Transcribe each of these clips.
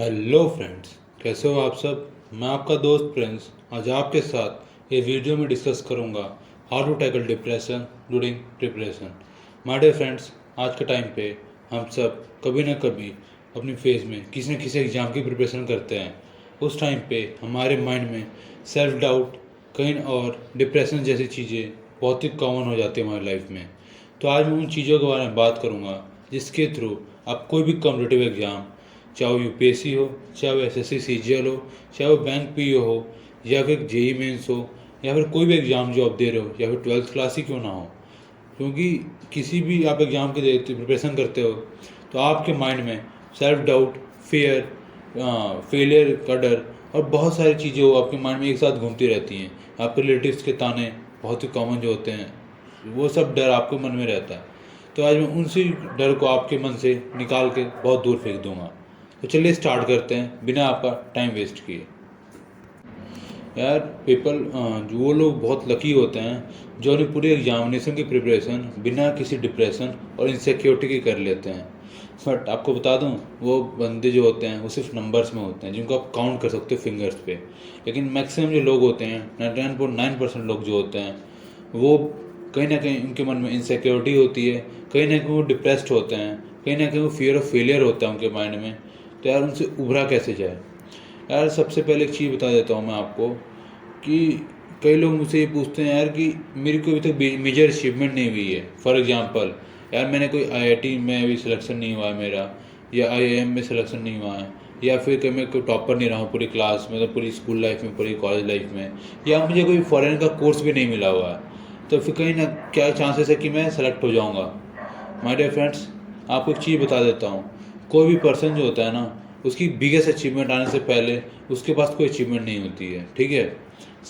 Hello friends, कैसे हो आप सब। मैं आपका दोस्त प्रिंस आज आपके साथ ये वीडियो में डिस्कस करूंगा how to tackle depression during preparation. My dear friends, आज के टाइम पे हम सब कभी ना कभी अपनी फेज में किसी न किसी एग्ज़ाम की प्रिपरेशन करते हैं। उस टाइम पे हमारे माइंड में सेल्फ डाउट कहीं और डिप्रेशन जैसी चीज़ें बहुत ही कॉमन हो जाती है हमारी लाइफ में। तो आज मैं उन चीज़ों के बारे में बात करूँगा जिसके थ्रू आप कोई भी कॉम्पिटिटिव एग्ज़ाम, चाहे वो यूपीएससी हो, चाहे वो एसएससी सीजीएल हो, चाहे वो बैंक पीओ हो, या फिर जेई मेंस हो, या फिर कोई भी एग्ज़ाम जो आप दे रहे हो, या फिर ट्वेल्थ क्लास ही क्यों ना हो, क्योंकि किसी भी आप एग्ज़ाम के प्रिपरेशन करते हो तो आपके माइंड में सेल्फ डाउट, फियर, फेलियर का डर और बहुत सारी चीज़ें वो आपके माइंड में एक साथ घूमती रहती हैं। आपके रिलेटिव्स के ताने बहुत ही कॉमन जो होते हैं, वो सब डर आपके मन में रहता है। तो आज मैं उनसे डर को आपके मन से निकाल के बहुत दूर फेंक दूंगा। तो चलिए स्टार्ट करते हैं बिना आपका टाइम वेस्ट किए। यार पीपल, जो वो लोग बहुत लकी होते हैं जो अपनी पूरी एग्जामिनेशन की प्रिपरेशन बिना किसी डिप्रेशन और इनसिक्योरिटी के कर लेते हैं। बट आपको बता दूं, वो बंदे जो होते हैं वो सिर्फ नंबर्स में होते हैं जिनको आप काउंट कर सकते हो फिंगर्स पे। लेकिन मैक्सिमम जो लोग होते हैं, 99.9% लोग जो होते हैं, वो कहीं ना कहीं उनके मन में इनसिक्योरिटी होती है, कहीं ना कहीं वो डिप्रेस्ड होते हैं, कहीं ना कहीं वो फियर ऑफ फेलियर होता है उनके माइंड में। तो यार उनसे उभरा कैसे जाए। यार सबसे पहले एक चीज़ बता देता हूँ मैं आपको कि कई लोग मुझसे ये पूछते हैं यार कि मेरी कोई अभी तक मेजर अचीवमेंट नहीं हुई है। फॉर एग्जांपल, यार मैंने कोई आईआईटी में अभी सिलेक्शन नहीं हुआ है मेरा, या आईआईएम में सिलेक्शन नहीं हुआ है, या फिर कहीं मैं कोई टॉपर नहीं रहा हूँ पूरी क्लास में, तो पूरी स्कूल लाइफ में, पूरी कॉलेज लाइफ में, या मुझे कोई फॉरेन का कोर्स भी नहीं मिला हुआ है। तो फिर कहीं ना क्या चांसेस है कि मैं सेलेक्ट हो जाऊँगा। माय डियर फ्रेंड्स, आपको एक चीज़ बता देता हूँ, कोई भी पर्सन जो होता है ना, उसकी बिगेस्ट अचीवमेंट आने से पहले उसके पास कोई अचीवमेंट नहीं होती है। ठीक है,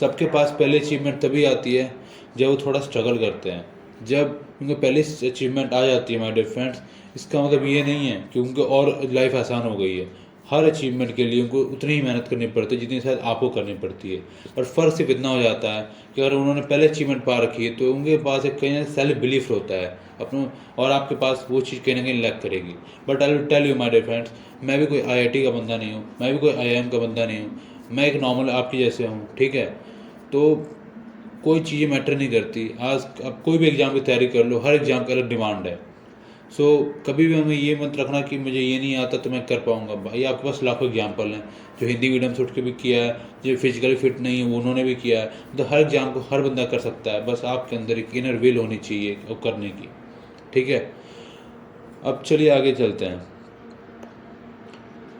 सबके पास पहले अचीवमेंट तभी आती है जब वो थोड़ा स्ट्रगल करते हैं। जब उनको पहले अचीवमेंट आ जाती है माय डियर फ्रेंड्स, इसका मतलब ये नहीं है कि उनको और लाइफ आसान हो गई है। हर अचीवमेंट के लिए उनको उतनी ही मेहनत करनी पड़ती है जितनी शायद आपको करनी पड़ती है। पर फ़र्क सिर्फ इतना हो जाता है कि अगर उन्होंने पहले अचीवमेंट पा रखी है तो उनके पास एक कहीं ना सेल्फ बिलीफ होता है अपनों, और आपके पास वो चीज़ कहीं ना कहीं लैक करेगी। But I will tell you my dear friends, मैं भी कोई आईआईटी का बंदा नहीं हूँ, मैं भी कोई आईआईएम का बंदा नहीं हूँ, मैं एक नॉर्मल आपके जैसे हूँ। ठीक है, तो कोई चीज़ें मैटर नहीं करती। आज आप कोई भी एग्ज़ाम की तैयारी कर लो, हर एग्ज़ाम का अलग डिमांड है। सो कभी भी हमें ये मत रखना कि मुझे ये नहीं आता तो मैं कर पाऊंगा। भाई आपके पास लाखों एग्जाम्पल हैं जो हिंदी मीडियम से उठ के भी किया है, जो फिजिकली फिट नहीं है वो उन्होंने भी किया है। तो हर एग्जाम को हर बंदा कर सकता है, बस आपके अंदर एक इनर विल होनी चाहिए और करने की। ठीक है, अब चलिए आगे चलते हैं।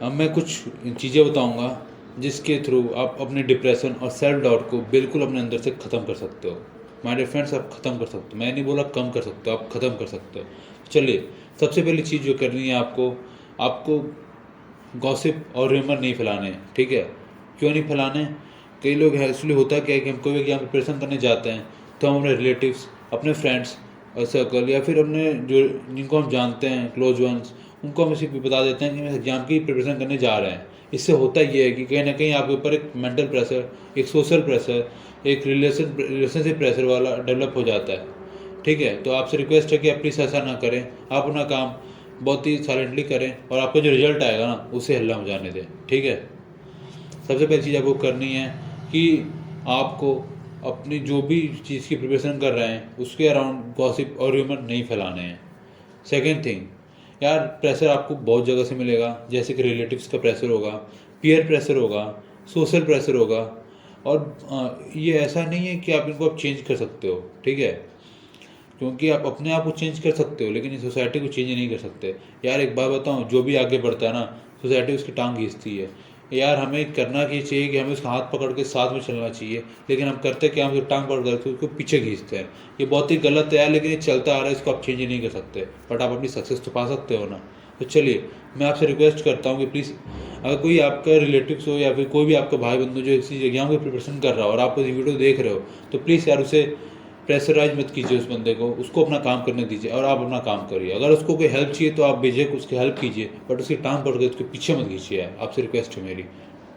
अब मैं कुछ चीज़ें बताऊंगा जिसके थ्रू आप अपने डिप्रेशन और सेल्फ डाउट को बिल्कुल अपने अंदर से ख़त्म कर सकते हो। माय डियर फ्रेंड्स, आप ख़त्म कर सकते हो, मैं नहीं बोला कम कर सकते हो, आप ख़त्म कर सकते हो। चलिए, सबसे पहली चीज़ जो करनी है आपको, आपको गॉसिप और रेमर नहीं फैलाने हैं। ठीक है, क्यों नहीं फैलाने? कई लोग है इसलिए होता क्या है कि हम कोई भी एग्जाम प्रिपरेशन करने जाते हैं तो हम अपने रिलेटिव्स, अपने फ्रेंड्स और सर्कल, या फिर अपने जो जिनको हम जानते हैं क्लोज वंस, उनको हम इसी बता देते हैं कि हम एग्जाम की प्रिपरेशन करने जा रहे हैं। इससे होता ये है कि कहीं ना कहीं आपके ऊपर एक मेंटल प्रेशर, एक सोशल प्रेशर, एक रिलेशनशिप प्रेशर वाला डेवलप हो जाता है। ठीक है, तो आपसे रिक्वेस्ट है कि आप प्लीज़ ऐसा ना करें, आप अपना काम बहुत ही साइलेंटली करें और आपका जो रिजल्ट आएगा ना उसे हल्ला हो जाने दें। ठीक है, सबसे पहली चीज़ आपको करनी है कि आपको अपनी जो भी चीज़ की प्रिपरेशन कर रहे हैं उसके अराउंड गॉसिप और र्यूमर नहीं फैलाने हैं। सेकेंड थिंग, यार प्रेशर आपको बहुत जगह से मिलेगा, जैसे कि रिलेटिव्स का प्रेशर होगा, पीयर प्रेशर होगा, सोशल प्रेशर होगा। और ये ऐसा नहीं है कि आप इनको आप चेंज कर सकते हो। ठीक है, क्योंकि आप अपने आप को चेंज कर सकते हो लेकिन इस सोसाइटी को चेंज नहीं कर सकते। यार एक बात बताऊँ, जो भी आगे बढ़ता है ना, सोसाइटी उसकी टांग खींचती है। यार हमें करना ये चाहिए कि हमें उसका हाथ पकड़ के साथ में चलना चाहिए, लेकिन हम करते क्या, हम उसको टांग पकड़ करके उसको पीछे खींचते हैं। ये बहुत ही गलत है यार, लेकिन ये चलता आ रहा है, इसको आप चेंज नहीं कर सकते, बट आप अपनी सक्सेस तो पा सकते हो ना। तो चलिए, मैं आपसे रिक्वेस्ट करता हूँ कि प्लीज़, अगर कोई आपका रिलेटिव्स हो या फिर कोई भी आपका भाई बंधु जो इसी एग्जाम की प्रिपरेशन कर रहा हो और आप इस वीडियो देख रहे हो, तो प्लीज़ यार उसे प्रेशराइज मत कीजिए उस बंदे को, उसको अपना काम करने दीजिए और आप अपना काम करिए। अगर उसको कोई हेल्प चाहिए तो आप बेझिझक उसकी हेल्प कीजिए, बट उसकी टांग पकड़ के उसके पीछे मत खींचिए। आपसे रिक्वेस्ट है मेरी,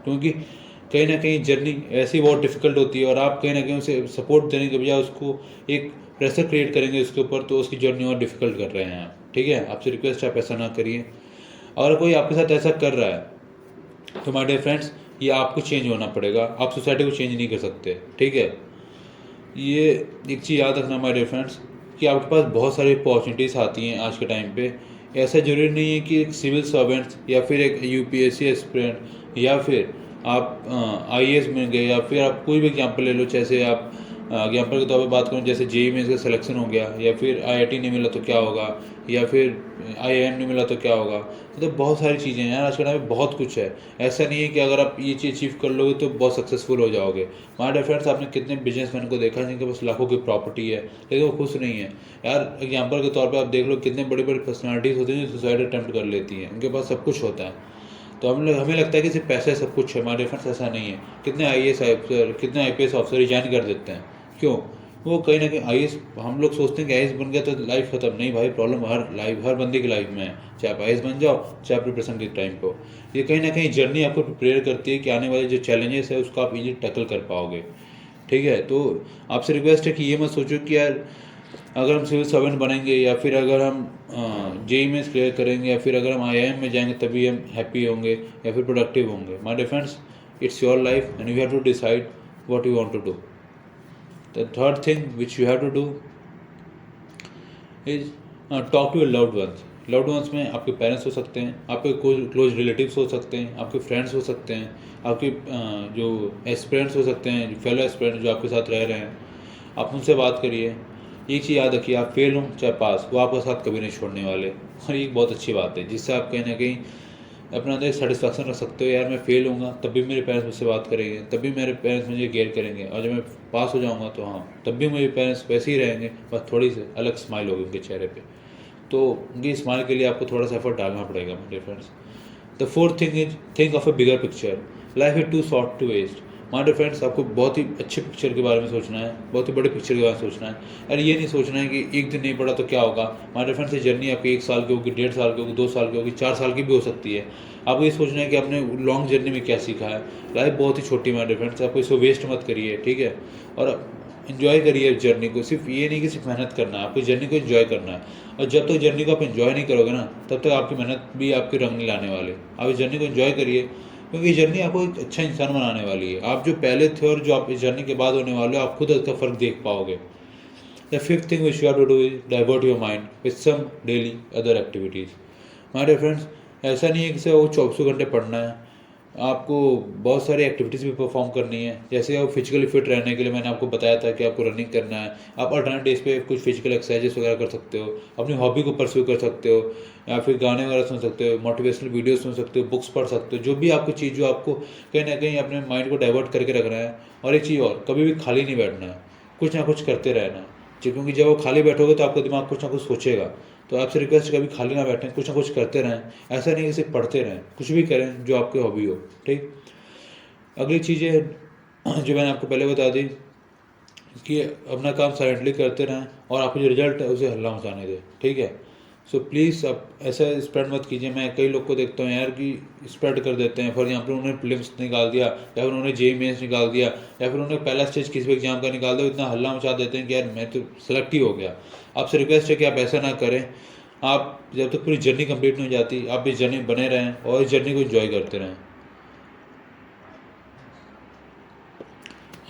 क्योंकि कहीं ना कहीं जर्नी ऐसी बहुत डिफिकल्ट होती है और आप कहीं ना कहीं उसे सपोर्ट देने के बजाय उसको एक प्रेशर क्रिएट करेंगे उसके ऊपर, तो उसकी जर्नी और डिफिकल्ट कर रहे हैं आप। ठीक है, आपसे रिक्वेस्ट है आप ऐसा ना करिए। अगर कोई आपके साथ ऐसा कर रहा है तो माय डियर फ्रेंड्स, ये आपको चेंज होना पड़ेगा, आप सोसाइटी को चेंज नहीं कर सकते, ठीक है। ये एक चीज़ याद रखना माय डियर फ्रेंड्स कि आपके पास बहुत सारी अपॉर्चुनिटीज़ आती हैं आज के टाइम पे। ऐसा ज़रूरी नहीं है कि एक सिविल सर्वेंट या फिर एक यूपीएससी एस्पिरेंट या फिर आप आईएएस बन गए, या फिर आप कोई भी एग्जाम्पल ले लो। जैसे आप एग्जाम्पल के तौर पे बात करूँ, जैसे जेईई में इसका सिलेक्शन हो गया, या फिर आईआईटी नहीं मिला तो क्या होगा, या फिर आईआईएम नहीं मिला तो क्या होगा। तो बहुत सारी चीज़ें हैं यार, आज के टाइम में बहुत कुछ है। ऐसा नहीं है कि अगर आप ये चीज़ अचीव कर लोगे तो बहुत सक्सेसफुल हो जाओगे। माय डियर फ्रेंड्स, आपने कितने बिजनेसमैन को देखा है जिनके पास लाखों की प्रॉपर्टी है लेकिन वो खुश नहीं है। यार एग्जाम्पल के तौर पर आप देख लो, कितने बड़ी बड़ी पर्सनैलिटीज़ होती हैं जो सुसाइड अटेम्प्ट कर लेती हैं, उनके पास सब कुछ होता है। तो हमें लगता है कि सिर्फ पैसा सब कुछ है। हमारे डिफरेंस ऐसा नहीं है। कितने आईएएस ऑफिसर, कितने आईपीएस ऑफिसर रिजाइन कर देते हैं, क्यों? वो कहीं ना कहीं आईएएस, हम लोग सोचते हैं कि आईएएस बन गया तो लाइफ खत्म। नहीं भाई, प्रॉब्लम हर बंदे की लाइफ में है, चाहे आप आईएएस बन जाओ चाहे प्रिपरेशन के टाइम को। ये कहीं ना कहीं जर्नी आपको प्रिपेयर करती है कि आने वाले जो चैलेंजेस है उसको आप इजीली टैकल कर पाओगे, ठीक है। तो आपसे रिक्वेस्ट है कि ये मत सोचो कि यार अगर हम सिविल सर्वेंट बनेंगे, या फिर अगर हम जेईई में क्लियर करेंगे, या फिर अगर हम आईआईएम में जाएंगे तभी हम हैप्पी होंगे या फिर प्रोडक्टिव होंगे। My dear friends, it's your life and you have to decide what you want to do. The third thing which you have to do is talk to your loved ones. Loved ones में आपके parents हो सकते हैं, आपके close relatives हो सकते हैं, आपके फ्रेंड्स हो सकते हैं, आपके जो एस्पिरेंट्स हो सकते हैं, फेलो एस्पिरेंट जो आपके साथ रह रहे हैं। आप उनसे बात करिए। एक चीज़ याद रखिए, आप फेल हों चाहे पास, वो आपके साथ कभी नहीं छोड़ने वाले। और ये एक बहुत अच्छी बात है जिससे आप कहीं ना कहीं अपने अंदर सेटिस्फैक्शन रख सकते हो। यार मैं फेल होऊंगा तब भी मेरे पेरेंट्स मुझसे बात करेंगे, तब भी मेरे पेरेंट्स मुझे केयर करेंगे, और जब मैं पास हो जाऊंगा तो हाँ, तब भी मेरे पेरेंट्स वैसे ही रहेंगे, बस थोड़ी सी अलग स्माइल होगी उनके चेहरे पे। तो उनकी स्माइल के लिए आपको थोड़ा सा एफर्ट डालना पड़ेगा मेरे friends. The fourth thing is think of a bigger picture. Life is too short to waste. My dear friends, आपको बहुत ही अच्छे पिक्चर के बारे में सोचना है, बहुत ही बड़े पिक्चर के बारे में सोचना है। और ये नहीं सोचना है कि एक दिन नहीं पढ़ा तो क्या होगा। माय डियर फ्रेंड्स, ये जर्नी आपकी 1 साल की होगी, 1.5 साल की होगी, 2 साल की होगी, 4 साल की भी हो सकती है। आपको ये सोचना है कि आपने लॉन्ग जर्नी में क्या सीखा है। लाइफ बहुत ही छोटी माय डियर फ्रेंड्स, आपको इसको वेस्ट मत करिए, ठीक है। और इन्जॉय करिए जर्नी को। सिर्फ ये नहीं कि सिर्फ मेहनत करना है, आपको जर्नी को इन्जॉय करना है। और जब तक जर्नी को आप इन्जॉय नहीं करोगे ना, तब तक आपकी मेहनत भी आपके रंग नहीं लाने वाले। आप इस जर्नी को इन्जॉय करिए, क्योंकि ये जर्नी आपको एक अच्छा इंसान बनाने वाली है। आप जो पहले थे और जो आप इस जर्नी के बाद होने वाले हो, आप खुद उसका फ़र्क देख पाओगे। The fifth thing which you have to do is divert your mind with some daily other activities. My dear friends, ऐसा नहीं है कि सिर्फ वो 24 घंटे पढ़ना है, आपको बहुत सारी एक्टिविटीज़ भी परफॉर्म करनी है। जैसे आप फिजिकली फिट रहने के लिए मैंने आपको बताया था कि आपको रनिंग करना है। आप अल्टरनेट डेज पे कुछ फिजिकल एक्सरसाइजेस वगैरह कर सकते हो, अपनी हॉबी को परस्यू कर सकते हो, या फिर गाने वगैरह सुन सकते हो, मोटिवेशनल वीडियो सुन सकते हो, बुक्स पढ़ सकते हो। जो भी आपको चीज़ जो आपको कहीं ना कहीं अपने माइंड को डाइवर्ट करके रखना है। और एक चीज़ और, कभी भी खाली नहीं बैठना है, कुछ ना कुछ करते रहना है। क्योंकि जब वो खाली बैठोगे तो आपका दिमाग कुछ ना कुछ सोचेगा। तो आपसे रिक्वेस्ट, कभी खाली ना बैठें, कुछ ना कुछ करते रहें। ऐसा नहीं कि सिर्फ पढ़ते रहें, कुछ भी करें जो आपकी हॉबी हो, ठीक। अगली चीज़ें जो मैंने आपको पहले बता दी कि अपना काम साइलेंटली करते रहें, और आपको जो रिजल्ट है उसे हल्ला मचाने दें, ठीक है। सो प्लीज़ आप ऐसा स्प्रेड मत कीजिए। मैं कई लोग को देखता हूँ यार कि स्प्रेड कर देते हैं। फॉर एग्जाम्पल, उन्होंने प्रीलिम्स निकाल दिया, या फिर उन्होंने जेईई मेंस निकाल दिया, या फिर उन्होंने पहला स्टेज किसी भी एग्जाम का निकाल दिया, इतना हल्ला मचा देते हैं कि यार मैं तो सेलेक्ट ही हो गया। आपसे रिक्वेस्ट है कि आप ऐसा ना करें। आप जब तक पूरी जर्नी कंप्लीट नहीं हो जाती, आप इस जर्नी बने रहें और इस जर्नी को एंजॉय करते रहें।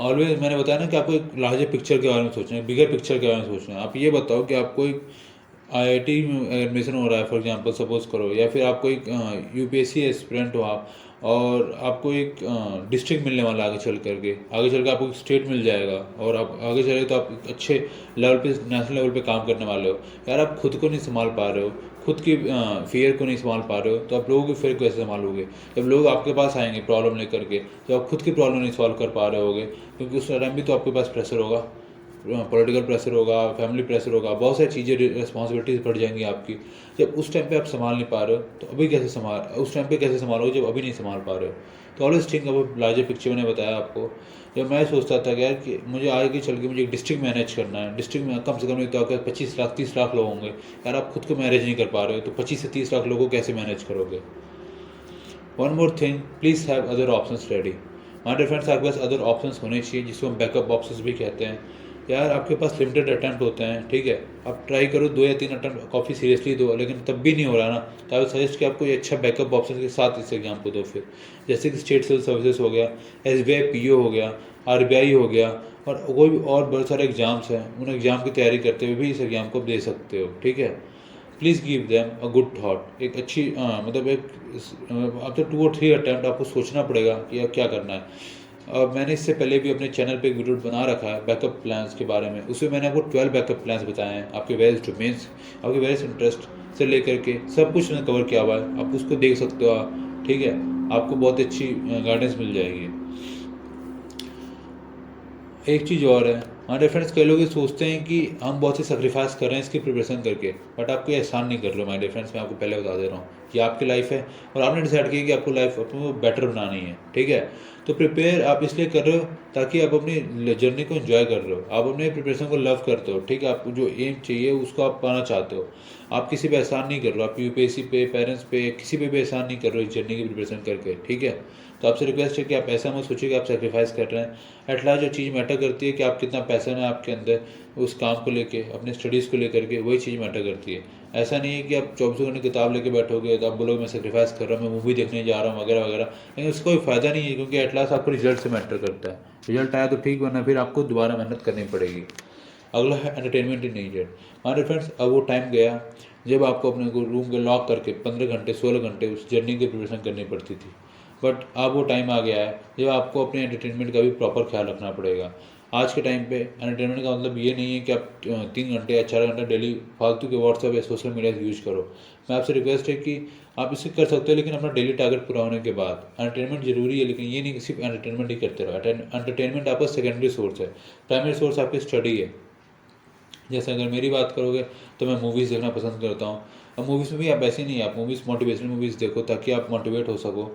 ऑलवेज मैंने बताया ना कि आपको एक लार्जर पिक्चर के बारे में सोचना है, बिगर पिक्चर के बारे में सोचना है। आप ये बताओ कि आपको एक आईआईटी में एडमिशन हो रहा है फॉर एग्जांपल, सपोज करो, या फिर आपको एक यूपीएससी एस्पिरेंट हो आप, और आपको एक डिस्ट्रिक्ट मिलने वाला आगे चल के आपको एक स्टेट मिल जाएगा, और आप आगे चले तो आप एक अच्छे लेवल पे, नेशनल लेवल पे काम करने वाले हो। यार आप खुद को नहीं संभाल पा रहे हो, खुद की फियर को नहीं संभाल पा रहे हो, तो आप लोगों की फियर को कैसे संभालोगे? जब लोग आपके पास आएंगे प्रॉब्लम लेकर के, तो आप खुद की प्रॉब्लम नहीं सॉल्व कर पा रहे होगे, क्योंकि उस टाइम भी तो आपके पास प्रेशर होगा, पॉलिटिकल प्रेशर होगा, फैमिली प्रेशर होगा, बहुत सारी चीज़ें, रिस्पॉन्सिबिलिटीज़ बढ़ जाएंगी आपकी। जब उस टाइम पे आप संभाल नहीं पा रहे हो तो उस टाइम पे कैसे संभालोगे जब अभी नहीं संभाल पा रहे हो? तो ऑलवेज थिंक अब लार्जर पिक्चर मैंने बताया आपको। जब मैं सोचता था कि यार कि मुझे आगे चल के मुझे एक डिस्ट्रिक्ट मैनेज करना है, डिस्ट्रिक्ट में कम से कम नहीं तो आपके 25 लाख 30 लाख लोग होंगे। यार आप खुद को मैनेज नहीं कर पा रहे हो तो 25 से 30 लाख लोगों को कैसे मैनेज करोगे? One more thing, please have other options ready. My dear friends, आपके पास अदर ऑप्शंस होने चाहिए, जिसको हम बैकअप ऑप्शंस भी कहते हैं। यार आपके पास लिमिटेड अटैम्प्ट होते हैं, ठीक है, आप ट्राई करो 2 या 3 अटैम्प्ट काफ़ी सीरियसली दो, लेकिन तब भी नहीं हो रहा ना, तो आई सजेस्ट कि आपको ये अच्छा बैकअप ऑप्शन के साथ इस एग्जाम को दो फिर। जैसे कि स्टेट सिविल सर्विसेज हो गया, SBI PO हो गया, RBI हो गया, और कोई भी और बहुत सारे एग्जाम्स हैं, उन एग्ज़ाम की तैयारी करते हुए भी इस एग्ज़ाम को दे सकते हो, ठीक है। Please give them a good thought, एक अच्छी मतलब एक आफ्टर 2 और 3 अटैम्प्ट आपको सोचना पड़ेगा कि अब क्या करना है। और मैंने इससे पहले भी अपने चैनल पे एक वीडियो बना रखा है बैकअप प्लान्स के बारे में, उसमें मैंने आपको 12 बैकअप प्लान्स बताए हैं, आपके वेरियस डोमेन्स, आपके वेरियस इंटरेस्ट से लेकर के सब कुछ मैंने कवर किया हुआ है, आप उसको देख सकते हो आप, ठीक है, आपको बहुत अच्छी गाइडेंस मिल जाएगी। एक चीज़ और है, हमारे फ्रेंड्स कई लोग ये सोचते हैं कि हम बहुत से सेक्रीफाइस कर रहे हैं इसकी प्रिपरेशन करके, बट आप कोई एहसान नहीं कर रहे हो माय डियर फ्रेंड्स, मैं आपको पहले बता दे रहा हूँ कि आपकी लाइफ है और आपने डिसाइड किया कि आपको लाइफ अपने बेटर बनानी है, ठीक है। तो प्रिपेयर आप इसलिए कर रहे हो ताकि आप अपनी जर्नी को एंजॉय कर रहे हो, आप अपने प्रिपरेशन को लव करते हो, ठीक है, आपको जो एम चाहिए उसको आप पाना चाहते हो, आप किसी पे एहसान नहीं कर रहे हो, आप UPSC पे, पेरेंट्स पे, किसी पे भी एहसान नहीं कर रहे हो इस जर्नी की प्रिपरेशन करके, ठीक है। तो आपसे रिक्वेस्ट है कि आप ऐसा मत सोचिए कि आप सेक्रीफाइस कर रहे हैं। एट लास्ट जो चीज़ मैटर करती है कि आप कितना पैसन है आपके अंदर उस काम को लेके, अपने स्टडीज़ को लेकर के, वही चीज़ मैटर करती है। ऐसा नहीं है कि आप 24 घंटे किताब लेके बैठोगे तो आप बोलोगे मैं सेक्रीफाइस कर रहा हूँ, मैं मूवी देखने जा रहा हूँ वगैरह वगैरह, लेकिन उसका कोई फ़ायदा नहीं है, क्योंकि एट लास्ट आपको रिजल्ट से मैटर करता है। रिजल्ट आया तो ठीक, वरना फिर आपको दोबारा मेहनत करनी पड़ेगी। अगला है एंटरटेनमेंट इन नीडेड। हमारे फ्रेंड्स अब वो टाइम गया जब आपको अपने को रूम के लॉक करके 15 घंटे 16 घंटे उस जर्नी की प्रिपरेशन करनी पड़ती थी, बट अब वो टाइम आ गया है जब आपको अपने एंटरटेनमेंट का भी प्रॉपर ख्याल रखना पड़ेगा। आज के टाइम पे एंटरटेनमेंट का मतलब ये नहीं है कि आप 3 घंटे या 4 घंटे डेली फालतू के व्हाट्सएप या सोशल मीडिया यूज़ करो। मैं आपसे रिक्वेस्ट है कि आप इसे कर सकते हो, लेकिन अपना डेली टारगेट पूरा होने के बाद। एंटरटेनमेंट जरूरी है, लेकिन ये नहीं कि सिर्फ एंटरटेनमेंट ही करते रहो। एंटरटेनमेंट आपका सेकेंडरी सोर्स है, प्राइमरी सोर्स आपकी स्टडी है। जैसे अगर मेरी बात करोगे तो मैं मूवीज़ देखना पसंद करता हूँ। अब मूवीज़ में भी आप ऐसे नहीं, आप मूवीज़ मोटिवेशनल मूवीज़ देखो ताकि आप मोटिवेट हो सको,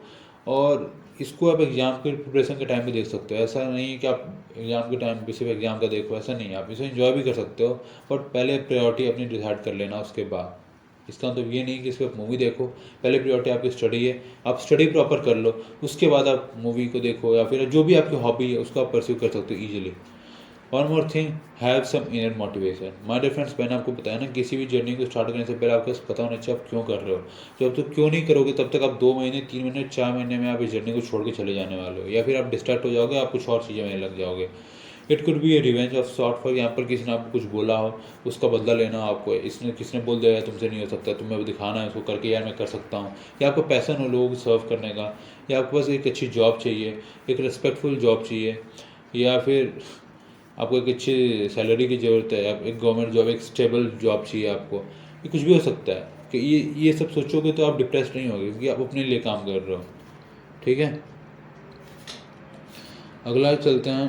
और इसको आप एग्ज़ाम के प्रिपरेशन के टाइम पे देख सकते हो। ऐसा नहीं है कि आप एग्ज़ाम के टाइम पे सिर्फ एग्ज़ाम का देखो, ऐसा नहीं है, आप इसे एंजॉय भी कर सकते हो, बट पहले प्रायोरिटी अपनी डिसाइड कर लेना उसके बाद। इसका मतलब ये नहीं कि सिर्फ मूवी देखो, पहले प्रायोरिटी आपकी स्टडी है, आप स्टडी प्रॉपर कर लो, उसके बाद आप मूवी को देखो, या फिर जो भी आपकी हॉबी है उसको आप परस्यू कर सकते हो easily. One more thing, have some inner motivation. My dear friends, मैंने आपको बताया ना, किसी भी जर्नी को स्टार्ट करने से पहले आपको पता होना चाहिए आप क्यों कर रहे हो। जब तक क्यों नहीं करोगे तब तक आप 2 महीने 3 महीने 4 महीने में आप इस जर्नी को छोड़ के चले जाने वाले हो, या फिर आप डिस्ट्रैक्ट हो जाओगे, आप कुछ और चीज़ें में लग जाओगे। It could be A revenge of sort, for यहाँ पर किसी ने आपको कुछ बोला हो, उसका बदला लेना हो आपको, इसने किसने बोल दिया तुमसे नहीं हो सकता, तुम्हें दिखाना है उसको करके, यार मैं कर सकता हूँ, या आपको पैसन हो लोगों को सर्व करने का, या आपको बस एक अच्छी जॉब चाहिए, एक रिस्पेक्टफुल जॉब चाहिए, या फिर आपको एक अच्छी सैलरी की ज़रूरत है, आप एक गवर्नमेंट जॉब, एक स्टेबल जॉब चाहिए आपको, ये कुछ भी हो सकता है। कि ये सब सोचोगे तो आप डिप्रेस नहीं होगे, क्योंकि आप अपने लिए काम कर रहे हो, ठीक है। अगला चलते हैं।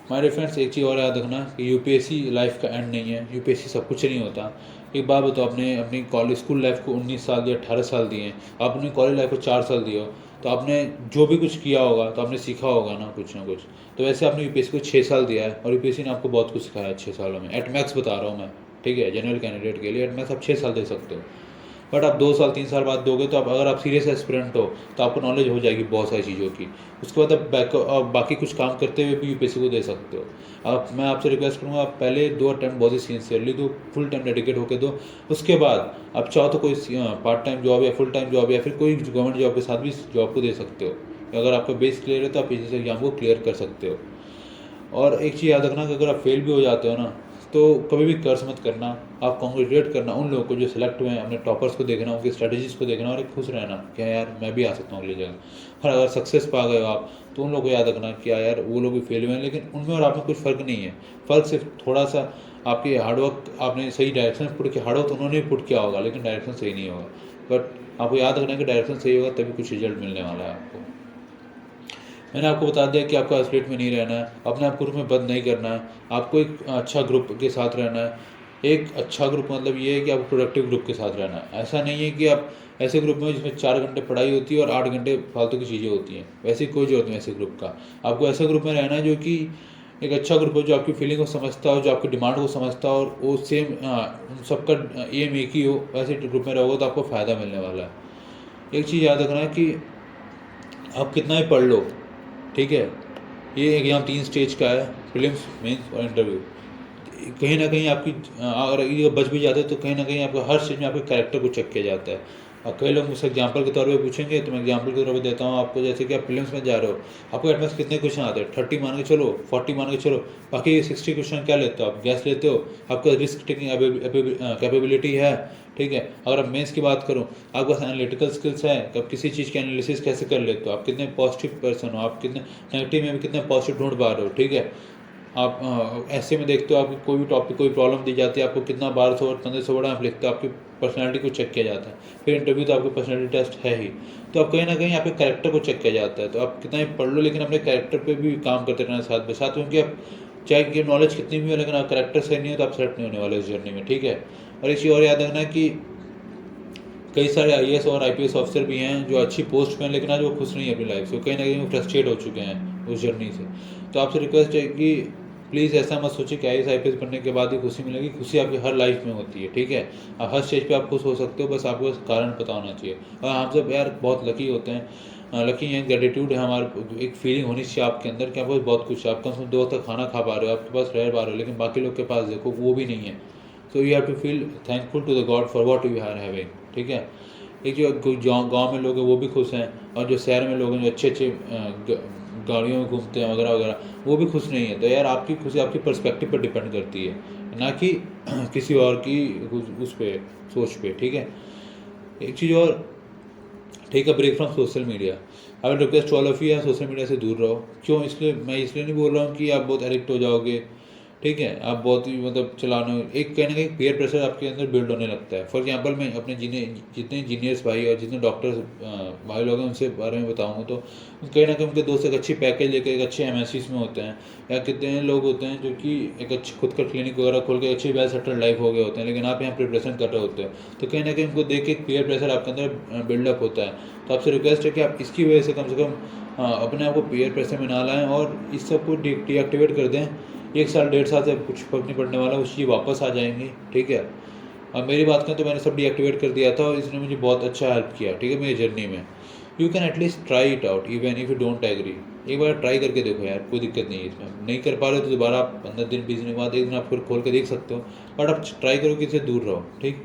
हमारे फ्रेंड्स एक चीज़ और याद रखना कि UPSC लाइफ का एंड नहीं है, UPSC सब कुछ नहीं होता। एक बात बताओ, आपने अपनी कॉलेज स्कूल लाइफ को 19 साल या 18 साल दिए हैं, आप अपनी कॉलेज लाइफ को 4 साल दिए हो, तो आपने जो भी कुछ किया होगा तो आपने सीखा होगा ना कुछ। तो वैसे आपने UPSC को 6 साल दिया है, और UPSC ने आपको बहुत कुछ सिखाया है 6 सालों में। एट मैक्स बता रहा हूँ मैं, ठीक है, जनरल कैंडिडेट के लिए एट मैक्स आप 6 साल दे सकते हो, बट आप 2 साल 3 साल बाद दोगे तो आप, अगर आप सीरियस एस्पिरेंट हो तो आपको नॉलेज हो जाएगी बहुत सारी चीज़ों की। उसके बाद आप बाकी कुछ काम करते हुए भी UPSC को दे सकते हो। आप, मैं आपसे रिक्वेस्ट करूँगा, आप पहले 2 अटैम्प्ट बहुत ही सिंसियरली दो, फुल टाइम डेडिकेट होकर दो। उसके बाद आप चाहो तो कोई पार्ट टाइम जॉब या फुल टाइम जॉब या फिर कोई गवर्नमेंट जॉब के साथ भी इस जॉब को दे सकते हो। अगर आपका बेस क्लियर है तो आप इस एग्जाम को क्लियर कर सकते हो। और एक चीज़ याद रखना कि अगर आप फेल भी हो जाते हो ना, तो कभी भी कर्ज मत करना, आप कॉन्ग्रेचुलेट करना उन लोगों को जो सिलेक्ट हुए हैं, अपने टॉपर्स को देखना, उनकी स्ट्रेटजीज को देखना, और एक खुश रहना कि यार मैं भी आ सकता हूँ अगली जगह। और अगर सक्सेस पा गए हो आप, तो उन लोगों को याद रखना कि यार वो लोग भी फेल हुए हैं, लेकिन उनमें और आप में कुछ फ़र्क नहीं है। फ़र्क सिर्फ थोड़ा सा आपकी हार्डवर्क, आपने सही डायरेक्शन में पुट किया, हार्डवर्क उन्होंने भी पुट किया होगा लेकिन डायरेक्शन सही नहीं होगा। बट आपको याद रखना है कि डायरेक्शन सही होगा तभी कुछ रिजल्ट मिलने वाला है आपको। मैंने आपको बता दिया कि आपको आइसोलेट में नहीं रहना है, अपने आप ग्रुप में बंद नहीं करना है, आपको एक अच्छा ग्रुप के साथ रहना है। एक अच्छा ग्रुप मतलब ये है कि आपको प्रोडक्टिव ग्रुप के साथ रहना है। ऐसा नहीं है कि आप ऐसे ग्रुप में हो जिसमें 4 घंटे पढ़ाई होती है और 8 घंटे फालतू की चीज़ें होती हैं, वैसी कोई जरूरत नहीं ऐसे ग्रुप का। आपको ऐसे ग्रुप में रहना है जो कि एक अच्छा ग्रुप हो, जो आपकी फीलिंग को समझता हो, जो आपकी डिमांड को समझता हो, और वो सेम उन सबका एम एक ही हो। वैसे ग्रुप में रहोगे तो आपको फ़ायदा मिलने वाला है। एक चीज़ याद रखना है कि आप कितना ही पढ़ लो, ठीक है, ये एग्ज़ाम 3 स्टेज का है, प्रीलिम्स, मेंस और इंटरव्यू। कहीं ना कहीं आपकी अगर ये बच भी जाते हैं तो कहीं ना कहीं आपको हर स्टेज में आपके कैरेक्टर को चेक किया जाता है। और कई लोग मुझसे एग्जांपल के तौर पे पूछेंगे तो मैं एग्जांपल के तौर पे देता हूँ आपको। जैसे कि आप प्रीलिम्स में जा रहे हो, आपको एटमोस्ट कितने क्वेश्चन आते हैं? 30 मान के चलो, 40 मान के चलो, बाकी 60 क्वेश्चन क्या लेते हो आप? गैस लेते हो? आपका रिस्क टेकिंग कैपेबिलिटी है, ठीक है। अगर आप मेंस की बात करूँ, आपके पास एनालिटिकल स्किल्स है कि आप किसी चीज़ की एनालिसिस कैसे कर लेते हो, आप कितने पॉजिटिव पर्सन हो, आप कितने नेगेटिव में भी कितने पॉजिटिव ढूंढ पा रहे हो, ठीक है। आप ऐसे में देखते हो, आपकी कोई भी टॉपिक कोई प्रॉब्लम दी जाती है, आपको कितना 1200 और 1500 वर्ड आप लिखते हो, आपकी पर्सनैलिटी को चेक किया जाता है। फिर इंटरव्यू तो आपकी पर्सनैलिटी टेस्ट है ही, तो आप कहीं ना कहीं आपके कैरेक्टर को चेक किया जाता है। तो आप कितना ही पढ़ लो, लेकिन अपने कैरेक्टर पे भी काम करते रहना साथ में साथ, क्योंकि आप चाहे कि नॉलेज कितनी भी हो, लेकिन आप कैरेक्टर सही नहीं हो तो आप सेलेक्ट नहीं होने वाले इस जर्नी में, ठीक है। और एक चीज़ और याद रखना कि कई सारे आईएएस और आईपीएस ऑफिसर भी हैं जो अच्छी पोस्ट पे हैं, लेकिन आज वो खुश नहीं है अपनी लाइफ से, कहीं ना कहीं वो फ्रस्ट्रेट हो चुके हैं उस जर्नी से। तो आपसे रिक्वेस्ट है कि प्लीज़ ऐसा मत सोचिए कि आईएएस आईपीएस बनने के बाद ही खुशी मिलेगी। खुशी आपकी हर लाइफ में होती है, ठीक है। आप हर स्टेज पे आप खुश हो सकते हो, बस आपको कारण पता होना चाहिए। और हम सब यार बहुत लकी होते हैं, लकी हैं, ग्रेटिट्यूड है हमारे, एक फीलिंग होनी चाहिए आपके अंदर कि आपके पास बहुत कुछ है। आप कम से कम 2 वक्त का खाना खा पा रहे हो, आपके पास रह पा रहे हो, लेकिन बाकी लोग के पास देखो वो भी नहीं है। So you have to feel thankful to the God for what you are having, ठीक है। एक जो गाँव में लोग हैं वो भी खुश हैं, और जो शहर में लोग हैं जो अच्छे अच्छे गाड़ियों में घूमते हैं वगैरह वगैरह, वो भी खुश नहीं है। तो यार आपकी खुशी आपकी पर्सपेक्टिव पर डिपेंड करती है, ना कि किसी और की उस पर सोच पे, ठीक है। एक चीज़ और, ठीक है, break from social media. I will request all of you, social media से दूर रहो। क्यों? इसलिए मैं इसलिए नहीं बोल रहा हूँ कि आप बहुत एडिक्ट हो जाओगे, ठीक है, आप बहुत ही मतलब चलाने, एक कहीं ना कहीं पेयर प्रेशर आपके अंदर बिल्ड होने लगता है। फॉर एग्जांपल मैं अपने जितने इंजीनियर्स भाई और जितने डॉक्टर्स भाई लोग हैं उनसे बारे में बताऊँगा तो कहीं ना कहीं उनके दोस्त एक अच्छी पैकेज लेकर एक अच्छे एमएनसीज में होते हैं, या कितने लोग होते हैं जो कि एक अच्छी खुद का क्लिनिक वगैरह खोल के अच्छी वेल सेटल्ड लाइफ हो गए होते हैं, लेकिन आप यहाँ प्रिपरेशन कर रहे होते हैं। तो कहीं ना कहीं उनको देख के एक पेयर प्रेशर आपके अंदर बिल्डअप होता है। तो आपसे रिक्वेस्ट है कि आप इसकी वजह से कम अपने आप को पेयर प्रेशर में ना लाएं और इस सब को डीएक्टिवेट कर दें। 1 साल 1.5 साल से कुछ फर्क नहीं पड़ने वाला, उस चीज़ वापस आ जाएंगी, ठीक है। अब मेरी बात करें तो मैंने सब डीएक्टिवेट कर दिया था और इसने मुझे बहुत अच्छा हेल्प किया, ठीक है, मेरी जर्नी में। You can at least try it out even if you don't agree. एक बार ट्राई करके देखो यार, कोई दिक्कत नहीं है इसमें। नहीं कर पा रहे तो दोबारा आप 15 दिन 20 दिन के बाद एक दिन आप फिर खोल के देख सकते हो, बट आप ट्राई करो कि इससे दूर रहो, ठीक।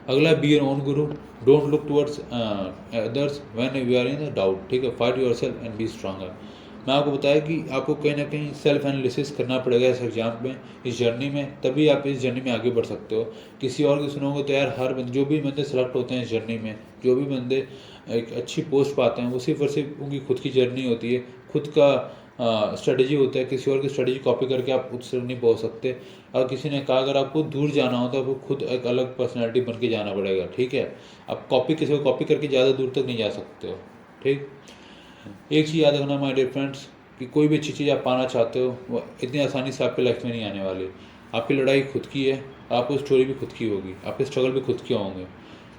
अगला, be your own guru, don't look towards others when you are in the doubt, ठीक है। Fight yourself and be stronger. मैं आपको बताया कि आपको कहीं ना कहीं सेल्फ एनालिसिस करना पड़ेगा इस एग्जाम में, इस जर्नी में, तभी आप इस जर्नी में आगे बढ़ सकते हो। किसी और की सुनोगे तो यार हर बंदे, जो भी बंदे सेलेक्ट होते हैं इस जर्नी में, जो भी बंदे एक अच्छी पोस्ट पाते हैं, वो सिर्फ और सिर्फ उनकी खुद की जर्नी होती है, खुद का स्ट्रेटजी होता है। किसी और की स्ट्रेटजी कॉपी करके आप उस तक नहीं पहुँच सकते। और किसी ने कहा अगर आपको दूर जाना हो तो आपको खुद एक अलग पर्सनैलिटी बन के जाना पड़ेगा, ठीक है। आप किसी को कॉपी करके ज़्यादा दूर तक नहीं जा सकते हो, ठीक। एक चीज़ याद रखना माय डियर फ्रेंड्स, कि कोई भी अच्छी चीज़ आप पाना चाहते हो वो इतनी आसानी से आपके लाइफ में नहीं आने वाली। आपकी लड़ाई खुद की है, आपकी स्टोरी भी खुद की होगी, आपके स्ट्रगल भी खुद के होंगे।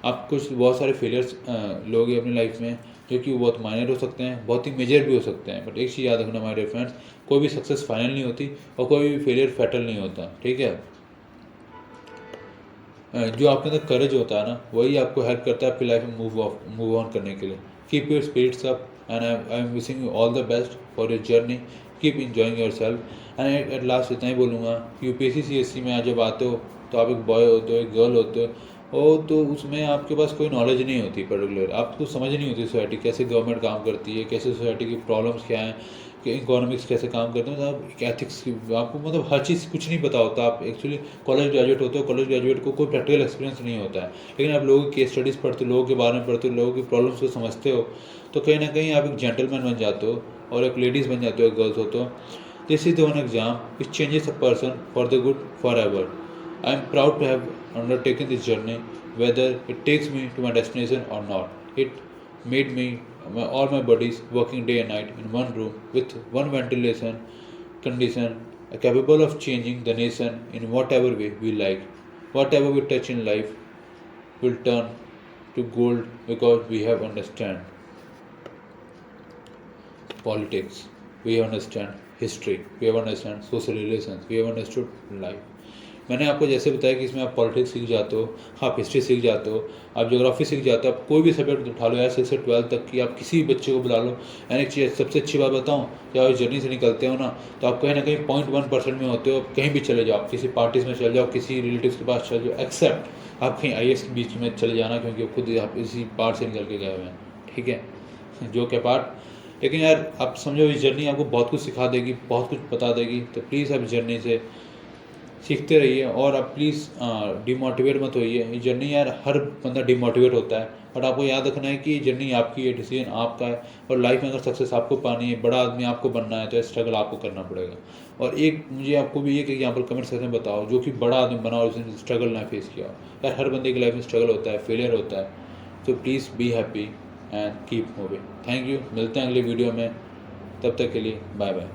आप कुछ बहुत सारे फेलियर्स लोगे अपनी लाइफ में, जो कि बहुत माइनर हो सकते हैं, बहुत ही मेजर भी हो सकते हैं। बट एक चीज़ याद रखना माय डियर फ्रेंड्स, कोई भी सक्सेस फाइनल नहीं होती और कोई भी फेलियर फैटल नहीं होता, ठीक है। जो आपके अंदर करेज होता है ना, वही आपको हेल्प करता है आपकी लाइफ में मूव ऑन करने के लिए। Keep your spirits up and I am wishing you all the best for your journey. Keep enjoying yourself. And at last इतना ही बोलूँगा, यूपीएससी सीएससी में आज जब आते हो तो आप एक बॉय होते हो, एक गर्ल होते हो, और तो उसमें आपके पास कोई नॉलेज नहीं होती पर्टिकुलर, आपको समझ नहीं होती सोसाइटी कैसे गवर्नमेंट काम करती है, कैसे सोसाइटी की प्रॉब्लम्स क्या हैं, कि इकोनॉमिक्स कैसे काम करते हैं, मतलब एथिक्स की आपको मतलब हर चीज़ कुछ नहीं पता होता। आप एक्चुअली कॉलेज ग्रेजुएट होते हो, कॉलेज ग्रेजुएट को कोई प्रैक्टिकल एक्सपीरियंस नहीं होता है, लेकिन आप लोगों की केस स्टडीज़ पढ़ते हो, लोगों के बारे में पढ़ते हो, लोगों की प्रॉब्लम्स को समझते हो, तो कहीं ना कहीं आप एक जेंटलमैन बन जाते हो और एक लेडीज़ बन जाते हो, एक गर्ल्स हो तो। This is the one exam which changes a person for the good forever. I am proud to have undertaken this journey, whether it takes me to my destination or not. It made me all my buddies working day and night in one room with one ventilation condition, capable of changing the nation in whatever way we like. Whatever we touch in life will turn to gold because we have understand politics, we have understand history, we have understand social relations, we have understood life. मैंने आपको जैसे बताया कि इसमें आप politics सीख जाते हो, आप हिस्ट्री सीख जाते हो, आप ज्योग्राफी सीख जाते हो, आप कोई भी सब्जेक्ट उठा लो यार 6 से 12 तक की, आप किसी भी बच्चे को बुला लो। यानी एक चीज़ सबसे अच्छी बात बताऊँ, जब आप इस जर्नी से निकलते हो ना, तो आप कहीं ना कहीं 0.1% में होते हो। आप कहीं भी चले जाओ, किसी पार्टीज में चले जाओ, किसी रिलेटिव्स के पास चले जाओ, एक्सेप्ट आप कहीं IAS के बीच में चले जाना, क्योंकि खुद आप इसी पार्ट से निकल के गए हुए हैं। ठीक है, जो के पार्ट। लेकिन यार आप समझो इस जर्नी आपको बहुत कुछ सिखा देगी, बहुत कुछ बता देगी। तो प्लीज़ आप इस जर्नी से सीखते रहिए, और आप प्लीज़ डिमोटिवेट मत होइए। ये जर्नी यार हर बंदा डिमोटिवेट होता है, बट आपको याद रखना है कि ये जर्नी आपकी है, डिसीजन आपका है। और लाइफ में अगर सक्सेस आपको पानी है, बड़ा आदमी आपको बनना है, तो स्ट्रगल आपको करना पड़ेगा। और एक मुझे आपको भी एक एग्जाम्पल कमेंट सेक्शन में बताओ जो कि बड़ा आदमी बना और उसने स्ट्रगल ना फेस किया। यार हर बंदे की लाइफ में स्ट्रगल होता है, फेलियर होता है। तो please be happy and keep moving. Thank you, मिलते हैं अगले वीडियो में, तब तक के लिए बाय बाय।